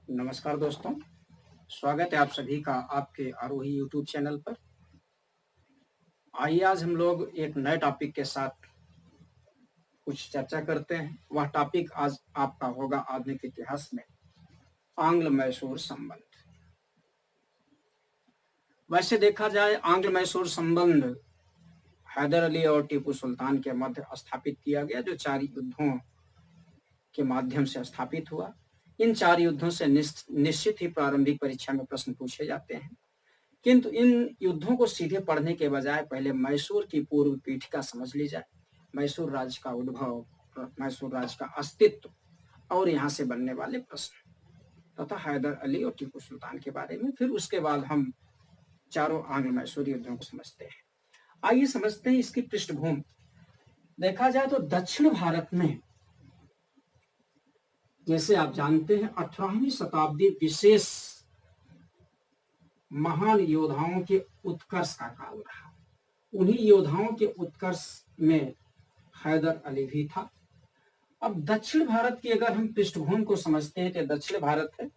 नमस्कार दोस्तों, स्वागत है आप सभी का आपके आरोही यूट्यूब चैनल पर। आइए आज हम लोग एक नए टॉपिक के साथ कुछ चर्चा करते हैं। वह टॉपिक आज आपका होगा आधुनिक इतिहास में आंग्ल मैसूर संबंध। वैसे देखा जाए आंग्ल मैसूर संबंध हैदर अली और टीपू सुल्तान के मध्य स्थापित किया गया, जो 4 युद्धों के माध्यम से स्थापित हुआ। इन 4 युद्धों से निश्चित ही प्रारंभिक परीक्षा में प्रश्न पूछे जाते हैं, किंतु इन युद्धों को सीधे पढ़ने के बजाय पहले मैसूर की पूर्व पीठिका समझ ली जाए। मैसूर राज्य का उद्भव, मैसूर राज्य का अस्तित्व और यहाँ से बनने वाले प्रश्न तथा हैदर अली और टीपू सुल्तान के बारे में। फिर उसके बाद हम चारों आंग्ल मैसूर युद्धों को समझते हैं। आइए समझते हैं इसकी पृष्ठभूमि। देखा जाए तो दक्षिण भारत में, जैसे आप जानते हैं, 18वीं शताब्दी विशेष महान योद्धाओं के उत्कर्ष का काल रहा। उन्हीं योद्धाओं के उत्कर्ष में हैदर अली भी था। अब दक्षिण भारत की अगर हम पृष्ठभूमि को समझते हैं तो दक्षिण भारत है।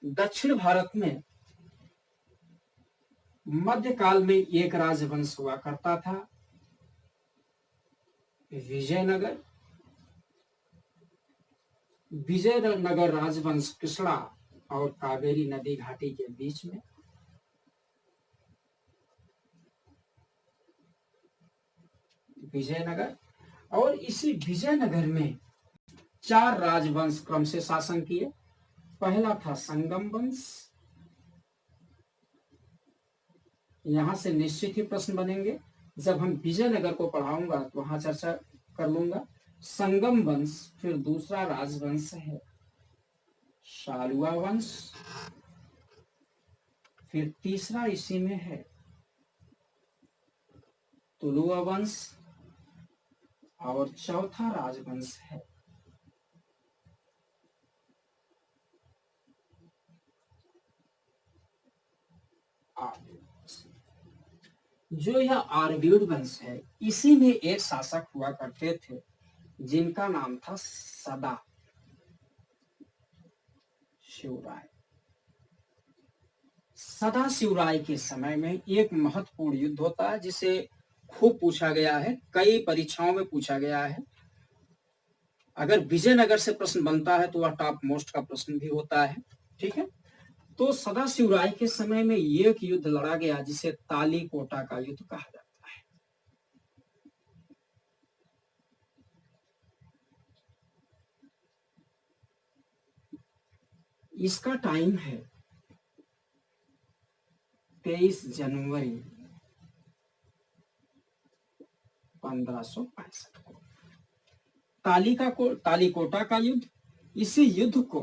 दक्षिण भारत में मध्यकाल में एक राजवंश हुआ करता था, विजयनगर। विजयनगर राजवंश कृष्णा और कावेरी नदी घाटी के बीच में। विजयनगर, और इसी विजयनगर में 4 राजवंश क्रम से शासन किए। पहला था संगम वंश। यहां से निश्चित ही प्रश्न बनेंगे, जब हम विजयनगर को पढ़ाऊंगा तो वहां चर्चा कर लूंगा। संगम वंश, फिर दूसरा राजवंश है शालुआ वंश, फिर तीसरा इसी में है तुलुआ वंश, और चौथा राजवंश है आर्य वंश। जो यह आर्यवीड वंश है, इसी में एक शासक हुआ करते थे जिनका नाम था सदा शिवराय। सदा शिवराय के समय में एक महत्वपूर्ण युद्ध होता है जिसे खूब पूछा गया है, कई परीक्षाओं में पूछा गया है। अगर विजयनगर से प्रश्न बनता है तो वह टॉप मोस्ट का प्रश्न भी होता है। ठीक है, तो सदा शिवराय के समय में एक युद्ध लड़ा गया जिसे तालीकोटा का युद्ध कहा जाता है। इसका टाइम है 23 जनवरी 1565 को। तालीकोटा का युद्ध। इसी युद्ध को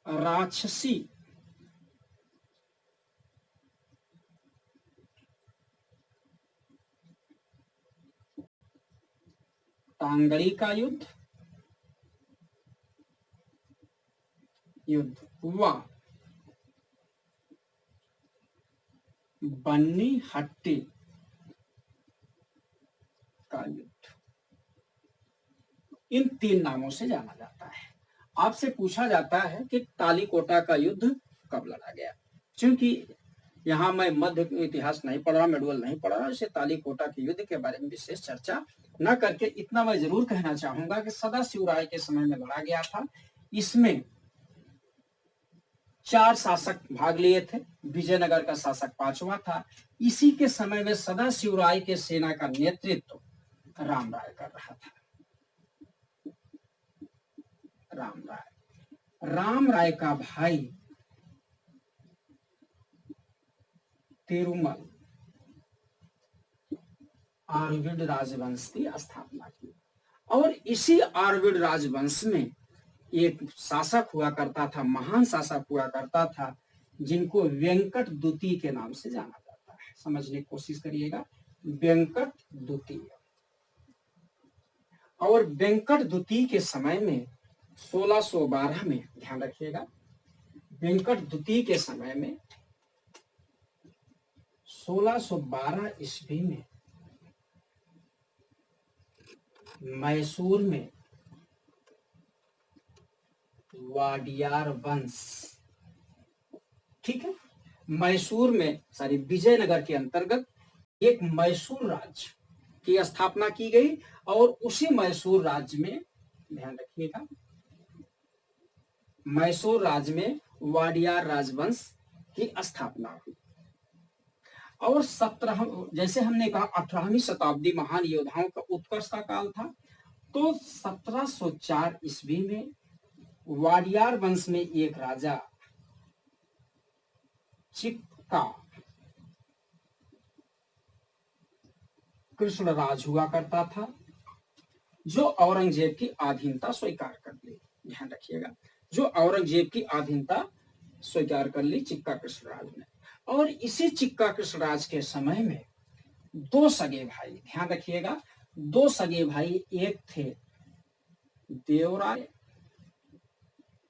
राक्षसी टांगड़ी का युद्ध व बन्नी हट्टी का युद्ध, इन 3 नामों से जाना जाता है। आपसे पूछा जाता है कि तालीकोटा का युद्ध कब लड़ा गया। क्योंकि यहाँ मैं मध्य इतिहास नहीं पढ़ रहा, मेडुअल नहीं पढ़ रहा, इसे तालीकोटा के युद्ध के बारे में विशेष चर्चा न करके इतना मैं जरूर कहना चाहूंगा कि सदा शिवराय के समय में लड़ा गया था। इसमें 4 शासक भाग लिए थे। विजयनगर का शासक 5वां था। इसी के समय में सदा शिवराय के सेना का नेतृत्व राम राय कर रहा था। राम राय का भाई तिरुमल आर्यवीड राजवंश की स्थापना की, और इसी आर्यवीड राजवंश में एक शासक हुआ करता था, महान शासक हुआ करता था, जिनको वेंकट द्वितीय के नाम से जाना जाता है। समझने की कोशिश करिएगा, वेंकट द्वितीय। और वेंकट द्वितीय के समय में 1612 में, ध्यान रखिएगा, वेंकट द्वितीय के समय में 1612 ईस्वी में मैसूर में वाडियार वंश। ठीक है, मैसूर में विजयनगर के अंतर्गत एक मैसूर राज्य की स्थापना की गई और उसी मैसूर राज्य में, ध्यान रखिएगा, मैसूर राज्य में वाडियार राजवंश की स्थापना हुई। और 17, जैसे हमने कहा 18वीं शताब्दी महान योद्धाओं का उत्कर्ष का काल था, तो 1704 ईस्वी में वाडियार वंश में एक राजा चिक्का कृष्णराज हुआ करता था, जो औरंगजेब की अधीनता स्वीकार कर ली। ध्यान रखिएगा, जो औरंगजेब की अधीनता स्वीकार कर ली चिक्का कृष्णराज ने। और इसी चिक्का कृष्णराज के समय में दो सगे भाई, ध्यान रखिएगा, दो सगे भाई, एक थे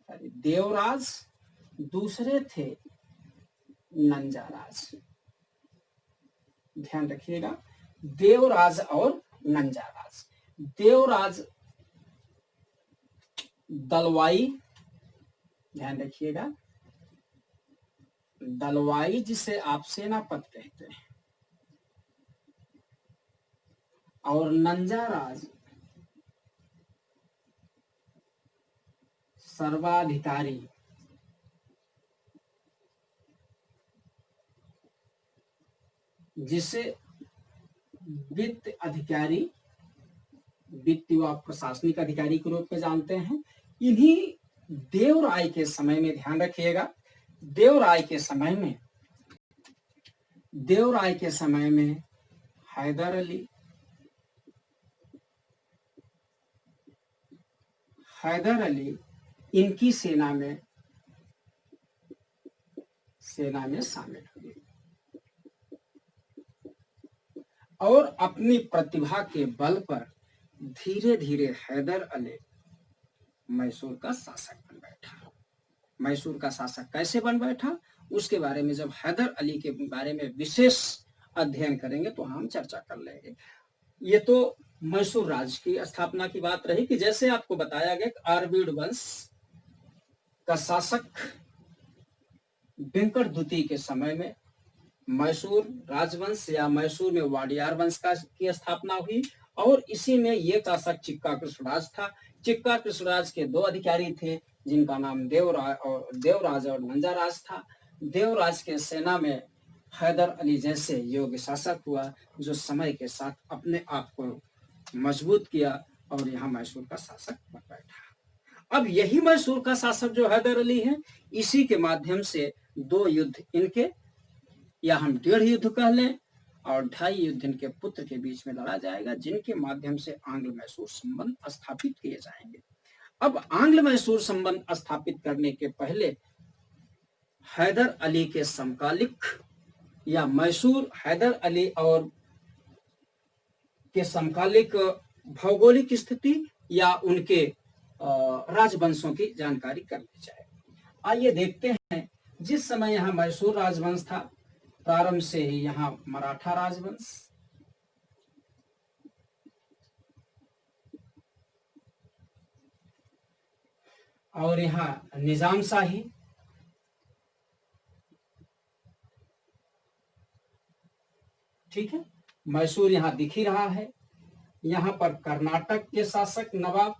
देवराज, दूसरे थे नंजाराज। ध्यान रखिएगा, देवराज और नंजाराज। देवराज दलवाई, ध्यान रखिएगा, दलवाई जिसे आप सेनापति कहते हैं, और नंजाराज सर्वाधिकारी, जिसे वित्त अधिकारी, वित्तीय व प्रशासनिक अधिकारी के रूप में जानते हैं। इन्हीं देवराय के समय में, ध्यान रखिएगा, देवराय के समय में हैदर अली इनकी सेना में शामिल हुए और अपनी प्रतिभा के बल पर धीरे धीरे हैदर अली मैसूर का शासक बन बैठा। मैसूर का शासक कैसे बन बैठा, उसके बारे में जब हैदर अली के बारे में विशेष अध्ययन करेंगे तो हम चर्चा कर लेंगे। ये तो मैसूर राज्य की स्थापना की बात रही कि जैसे आपको बताया गया कि आरबीड वंश का शासक वेंकट द्वितीय के समय में मैसूर राजवंश या मैसूर में वाडियार वंश की स्थापना हुई और इसी में ये शासक चिक्का कृष्णराज था। चिक्का कृष्णराज के दो अधिकारी थे जिनका नाम देवराज और नंजाराज था। देवराज के सेना में हैदर अली जैसे योग्य शासक हुआ जो समय के साथ अपने आप को मजबूत किया और यहाँ मैसूर का शासक बन बैठा। अब यही मैसूर का शासक जो हैदर अली है, इसी के माध्यम से दो युद्ध इनके, या हम 1.5 युद्ध कह लें, और 2.5 युद्ध इनके पुत्र के बीच में लड़ा जाएगा, जिनके माध्यम से आंग्ल मैसूर संबंध स्थापित किए जाएंगे। अब आंग्ल मैसूर संबंध स्थापित करने के पहले हैदर अली के समकालिक या मैसूर हैदर अली और के समकालिक भौगोलिक स्थिति या उनके राजवंशों की जानकारी कर ली जाए। आइए देखते हैं, जिस समय यहाँ मैसूर राजवंश था, प्रारंभ से ही यहाँ मराठा राजवंश, और यहाँ निजामशाही, ठीक है, मैसूर यहाँ दिख ही रहा है। यहाँ पर कर्नाटक के शासक नवाब,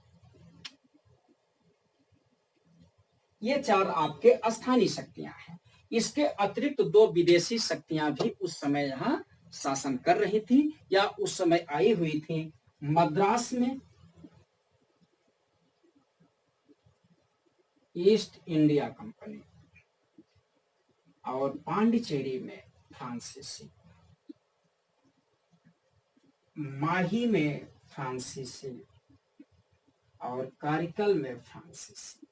ये 4 आपके स्थानीय शक्तियां हैं। इसके अतिरिक्त 2 विदेशी शक्तियां भी उस समय यहाँ शासन कर रही थी या उस समय आई हुई थी। मद्रास में ईस्ट इंडिया कंपनी और पांडिचेरी में फ्रांसीसी, माही में फ्रांसीसी और कारिकल में फ्रांसीसी।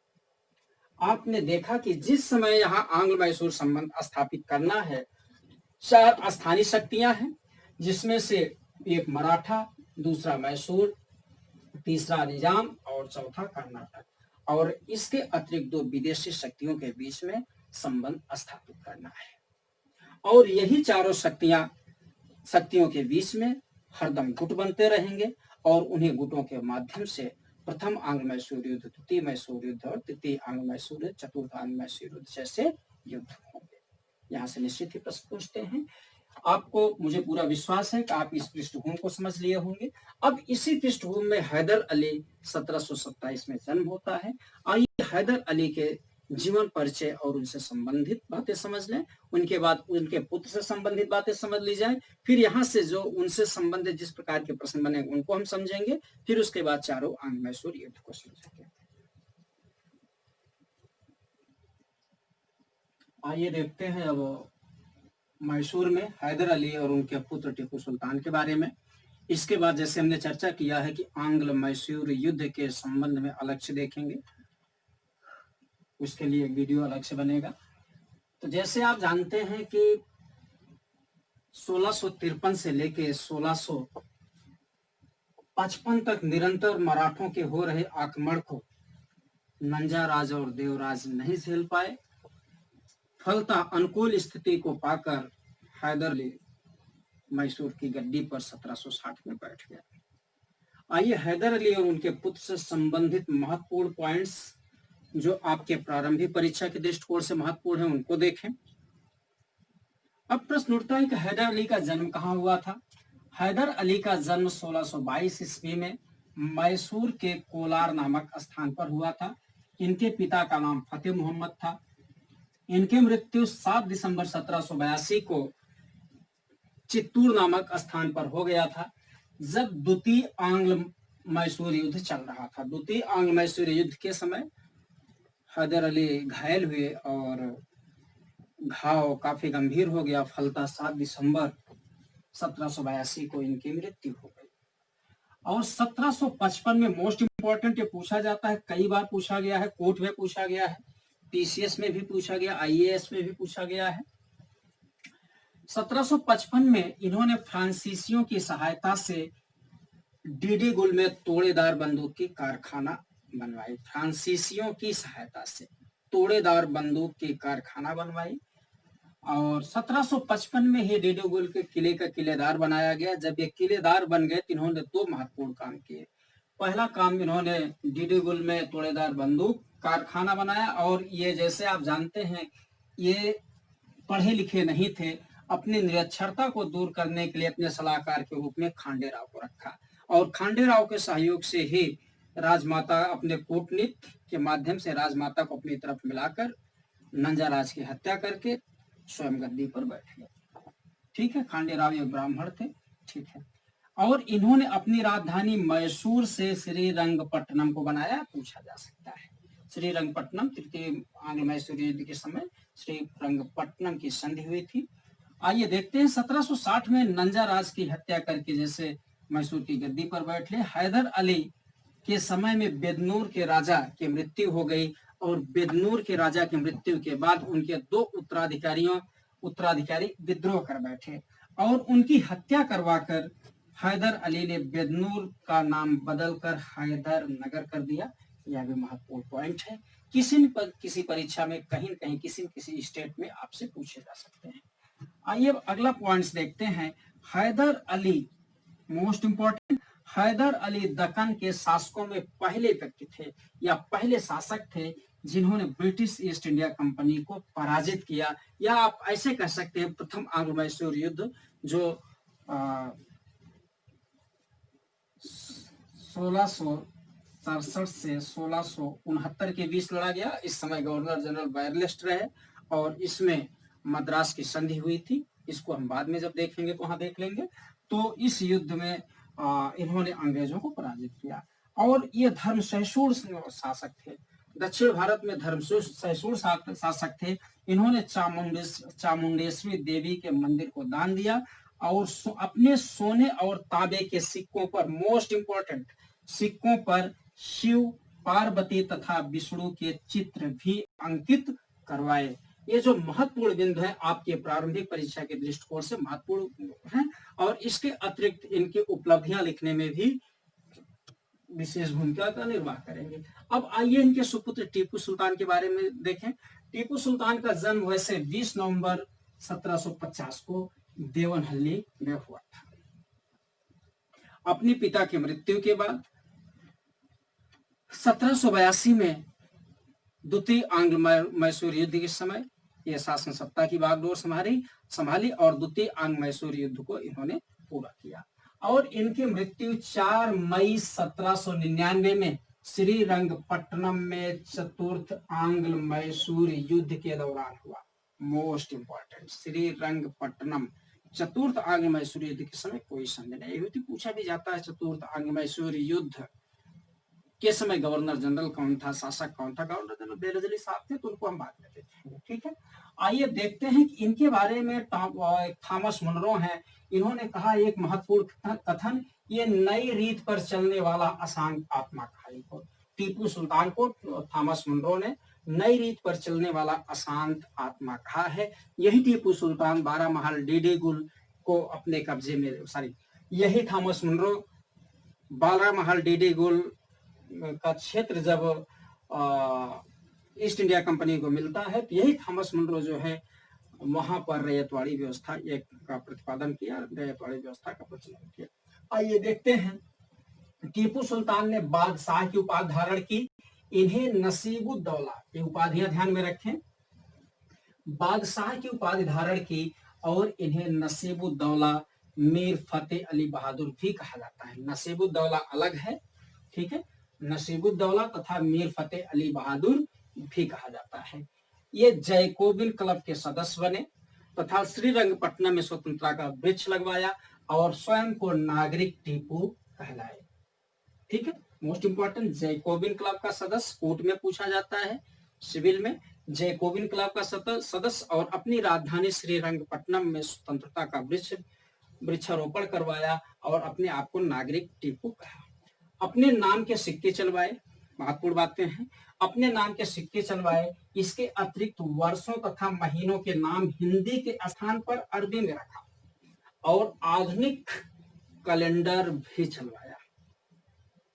आपने देखा कि जिस समय यहाँ आंग्ल मैसूर संबंध स्थापित करना है, 4 स्थानीय शक्तियां हैं, जिसमें से एक मराठा, दूसरा मैसूर, तीसरा निजाम और चौथा कर्नाटक, और इसके अतिरिक्त 2 विदेशी शक्तियों के बीच में संबंध स्थापित करना है। और यही चारों शक्तियों के बीच में हरदम गुट बनते रहेंगे और उन्हीं गुटों के माध्यम से प्रथम आंग्ल मैसूर युद्ध, द्वितीय मैसूर युद्ध और तृतीय आंग्ल मैसूर युद्ध, चतुर्थ आंग्ल मैसूर युद्ध जैसे युद्ध होंगे। यहाँ से निश्चित ही प्रश्न पूछते हैं। आपको मुझे पूरा विश्वास है कि आप इस पृष्ठभूमि को समझ लिए होंगे। अब इसी पृष्ठभूमि में हैदर अली 1727 में जन्म होता है। आइए हैदर अली के जीवन परिचय और उनसे संबंधित बातें समझ लें, उनके बाद उनके पुत्र से संबंधित बातें समझ ली जाए, फिर यहाँ से जो उनसे संबंधित जिस प्रकार के प्रश्न बने उनको हम समझेंगे, फिर उसके बाद चारों आंग्ल मैसूर युद्ध को समझेंगे। आइए देखते हैं अब मैसूर में हैदर अली और उनके पुत्र टीपू सुल्तान के बारे में। इसके बाद जैसे हमने चर्चा किया है कि आंग्ल मैसूर युद्ध के संबंध में अलग से देखेंगे, उसके लिए वीडियो अलग से बनेगा। तो जैसे आप जानते हैं कि 1653 से लेके 1655 तक निरंतर मराठों के हो रहे आक्रमण को नंजाराज और देवराज नहीं झेल पाए। फलतः अनुकूल स्थिति को पाकर हैदर अली मैसूर की गद्दी पर 1760 में बैठ गया। आइए हैदर अली और उनके पुत्र से संबंधित महत्वपूर्ण पॉइंट्स जो आपके प्रारंभिक परीक्षा के दृष्टिकोण से महत्वपूर्ण है उनको देखें। अब प्रश्न उठता है कि हैदर अली का जन्म कहाँ हुआ था। हैदर अली का जन्म 1622 ईस्वी में मैसूर के कोलार नामक स्थान पर हुआ था। इनके पिता का नाम फतेह मोहम्मद था। इनकी मृत्यु 7 दिसंबर 1782 को चित्तूर नामक स्थान पर हो गया था, जब द्वितीय आंग्ल मैसूर युद्ध चल रहा था। द्वितीय आंग्ल मैसूर युद्ध के समय हैदर अली घायल हुए और घाव काफी गंभीर हो गया। फलतः 7 दिसंबर 1782 को इनकी मृत्यु हो गई। और 1755 में मोस्ट इंपॉर्टेंट ये पूछा जाता है, कई बार पूछा गया है, कोर्ट में पूछा गया है, टीसीएस में भी पूछा गया, आईएएस में भी पूछा गया है। 1755 में इन्होंने फ्रांसीसियों की सहायता से डीडीगुल में तोड़ेदार बंदूक की कारखाना बनवाई। फ्रांसीसियों की सहायता से तोड़ेदार बंदूक की कारखाना बनवाई और 1755 में ही डीडीगुल के किले का किलेदार बनाया गया। जब ये किलेदार बन गए तो इन्होंने 2 महत्वपूर्ण काम किए। पहला काम इन्होंने डीडीगुल में तोड़ेदार बंदूक कारखाना बनाया और ये जैसे आप जानते हैं ये पढ़े लिखे नहीं थे। अपनी निरक्षरता को दूर करने के लिए अपने सलाहकार के रूप में खांडे राव को रखा और खांडे राव के सहयोग से ही राजमाता अपने कूटनीति के माध्यम से राजमाता को अपनी तरफ मिलाकर नंजाराज की हत्या करके स्वयं गद्दी पर बैठ गए। ठीक है, खांडे राव एक ब्राह्मण थे। ठीक है, और इन्होंने अपनी राजधानी मैसूर से श्रीरंगपट्टनम को बनाया। पूछा जा सकता है श्रीरंगपट्टनम तृतीय आंग्ल मैसूर युद्ध के समय श्रीरंगपट्टनम की संधि हुई थी। आइए देखते हैं 1760 में नंजाराज की हत्या करके जैसे मैसूर की गद्दी पर बैठे। हैदर अली के समय में बेदनूर के राजा की मृत्यु हो गई और बेदनूर के राजा की मृत्यु के बाद उनके 2 उत्तराधिकारी विद्रोह कर बैठे और उनकी हत्या करवाकर हैदर अली ने बेदनूर का नाम बदलकर हैदर नगर कर दिया। यह भी महत्वपूर्ण पॉइंट है। किसी परीक्षा में कहीं न कहीं किसी स्टेट में आपसे पूछे जा सकते हैं। आइए अगला पॉइंट्स देखते हैं। हैदर अली मोस्ट इंपॉर्टेंट, हैदर अली दक्कन के शासकों में पहले व्यक्ति थे या पहले शासक थे जिन्होंने ब्रिटिश ईस्ट इंडिया कंपनी को पराजित किया, या आप ऐसे कह सकते हैं प्रथम आंग्ल मैसूर युद्ध जो 1667 से 1669 के बीच लड़ा गया। इस समय गवर्नर जनरल वायरलेस्ट रहे और इसमें मद्रास की संधि हुई थी। इसको हम बाद में जब देखेंगे तो वहां देख लेंगे। तो इस युद्ध में इन्होंने अंग्रेजों को पराजित किया और ये धर्म सहिष्णु शासक थे। दक्षिण भारत में धर्म सहिष्णु शासक थे। इन्होंने चामुंडेश्वरी देवी के मंदिर को दान दिया और अपने सोने और तांबे के सिक्कों पर, मोस्ट इंपॉर्टेंट, सिक्कों पर शिव, पार्वती तथा विष्णु के चित्र भी अंकित करवाए। ये जो महत्वपूर्ण बिंदु है आपके प्रारंभिक परीक्षा के दृष्टिकोण से महत्वपूर्ण है और इसके अतिरिक्त इनकी उपलब्धियां लिखने में भी विशेष भूमिका का निर्वाह करेंगे। अब आइए इनके सुपुत्र टीपू सुल्तान के बारे में देखें। टीपू सुल्तान का जन्म वैसे 20 नवंबर 1750 को देवनहल्ली में हुआ था। अपने पिता की मृत्यु के बाद 1782 में द्वितीय आंग्ल मैसूर युद्ध के समय ये शासन सत्ता की बागडोर संभाली और द्वितीय आंग्ल मैसूर युद्ध को इन्होंने पूरा किया। और इनकी मृत्यु 4 मई 1799 में श्रीरंगपट्टनम में चतुर्थ आंग्ल मैसूर युद्ध के दौरान हुआ। मोस्ट इंपॉर्टेंट, श्रीरंगपट्टनम चतुर्थ आंग्ल मैसूर युद्ध के समय कोई संदेह नहीं होती। पूछा भी जाता है चतुर्थ आंग्ल मैसूर युद्ध के समय गवर्नर जनरल कौन था, शासक कौन था। गवर्नर जनरल बेलजली साहब थे, तो उनको हम बाद में देखेंगे। ठीक है, आइए देखते हैं कि इनके बारे में थॉमस मुनरो हैं। इन्होंने कहा एक महत्वपूर्ण कथन, ये नई रीत पर चलने वाला अशांत आत्मा कहा। टीपू सुल्तान को थॉमस मुनरो ने नई रीत पर चलने वाला अशांत आत्मा कहा है। यही टीपू सुल्तान 12 महल डीडी गुल को अपने कब्जे में यही थॉमस मुनरो 12 महल डीडी गुल का क्षेत्र जब ईस्ट इंडिया कंपनी को मिलता है, तो यही थॉमस मुनरो जो है वहां पर रैयतवाड़ी व्यवस्था का प्रतिपादन किया, रैयतवाड़ी व्यवस्था का प्रचलन किया। आइए देखते हैं, टीपू सुल्तान ने बादशाह की उपाधि धारण की। इन्हें नसीबुद्दौला, ये उपाधियां ध्यान में रखें, बादशाह की उपाधि धारण की और इन्हें नसीबुद्दौला मीर फतेह अली बहादुर भी कहा जाता है। नसीबुद्दौला अलग है, ठीक है, नसीबुद्दौला तथा मीर फतेह अली बहादुर भी कहा जाता है। ये जैकोबिन क्लब के सदस्य बने तथा श्रीरंगपट्टनम में स्वतंत्रता का वृक्ष लगवाया और स्वयं को नागरिक टीपू कहलाए। ठीक है, मोस्ट इंपॉर्टेंट, जैकोबिन क्लब का सदस्य, कोर्ट में पूछा जाता है, सिविल में, जैकोबिन क्लब का सदस्य और अपनी राजधानी श्रीरंगपट्टनम में स्वतंत्रता का वृक्षारोपण करवाया और अपने आप को नागरिक टीपू कहा। अपने नाम के सिक्के चलवाए, महत्वपूर्ण बातें हैं, अपने नाम के सिक्के चलवाए। इसके अतिरिक्त वर्षों तथा महीनों के नाम हिंदी के स्थान पर अरबी में रखा और आधुनिक कैलेंडर भी चलवाया।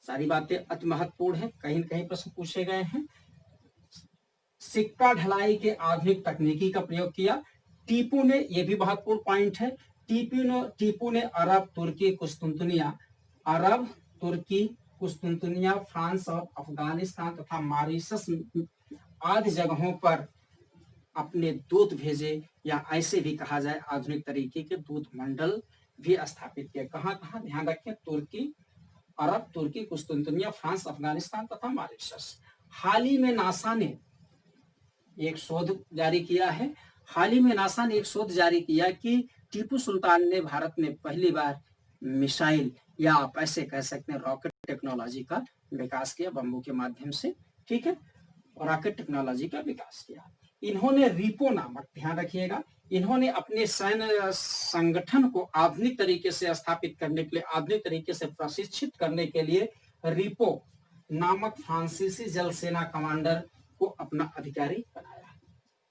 सारी बातें अति महत्वपूर्ण है, कहीं न कहीं प्रश्न पूछे गए हैं। सिक्का ढलाई के आधुनिक तकनीकी का प्रयोग किया। टीपू ने, यह भी महत्वपूर्ण पॉइंट है, टीपू ने अरब, तुर्की, फ्रांस और अफगानिस्तान तथा मॉरिशस आदि जगहों पर अपने दूत भेजे, या ऐसे भी कहा जाए आधुनिक तरीके के दूत मंडल भी स्थापित किए। कहाँ कहाँ, ध्यान रखें, अरब, तुर्की, कुस्तुंतनिया, फ्रांस, अफगानिस्तान तथा मॉरिशस। हाल ही में नासा ने एक शोध जारी किया है, कि टीपू सुल्तान ने भारत में पहली बार मिसाइल, या आप ऐसे कह सकते हैं रॉकेट टेक्नोलॉजी का विकास किया, बम्बू के माध्यम से। ठीक है, रॉकेट टेक्नोलॉजी का विकास किया। इन्होंने रिपो नामक, ध्यान रखिएगा, इन्होंने अपने सैन्य संगठन को आधुनिक तरीके से स्थापित करने के लिए, आधुनिक तरीके से प्रशिक्षित करने के लिए रिपो नामक फ्रांसीसी जल सेना कमांडर को अपना अधिकारी बनाया।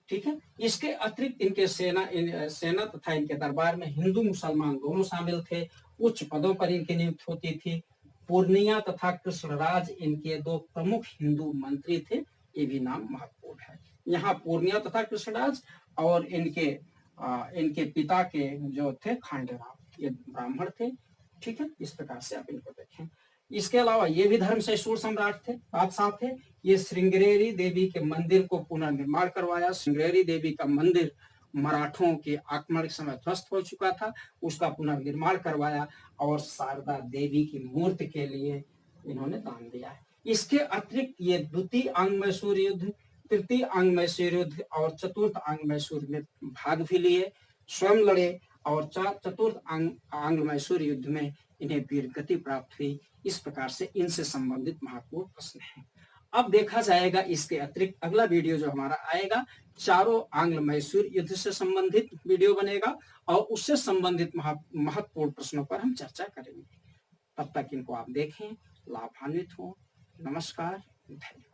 ठीक है, इसके अतिरिक्त इनके सेना तथा इनके दरबार में हिंदू मुसलमान दोनों शामिल थे। उच्च पदों पर इनकी नियुक्ति होती थी। पूर्णिया तथा कृष्णराज इनके 2 प्रमुख हिंदू मंत्री थे, ये भी नाम महत्वपूर्ण है। यहाँ पूर्णिया तथा कृष्णराज और इनके पिता के जो थे खांडेराव, ये ब्राह्मण थे। ठीक है, इस प्रकार से आप इनको देखें। इसके अलावा ये भी धर्म से शूर सम्राट थे, बादशाह थे। ये श्रृंगेरी देवी के मंदिर को पुनर्निर्माण करवाया। श्रृंगेरी देवी का मंदिर मराठों के आक्रमण के समय ध्वस्त हो चुका था, उसका पुनर्निर्माण करवाया और शारदा देवी की मूर्ति के लिए इन्होंने दान दिया है। इसके अतिरिक्त ये द्वितीय आंग्ल मैसूर युद्ध, तृतीय आंग्ल मैसूर युद्ध और चतुर्थ आंग्ल मैसूर में भाग भी लिए, स्वयं लड़े और चतुर्थ आंग्ल मैसूर युद्ध में इन्हें वीरगति प्राप्त हुई। इस प्रकार से इनसे संबंधित महत्वपूर्ण प्रश्न हैं। अब देखा जाएगा इसके अतिरिक्त अगला वीडियो जो हमारा आएगा, चारों आंग्ल मैसूर युद्ध से संबंधित वीडियो बनेगा और उससे संबंधित महत्वपूर्ण प्रश्नों पर हम चर्चा करेंगे। तब तक इनको आप देखें, लाभान्वित हो। नमस्कार, धन्यवाद।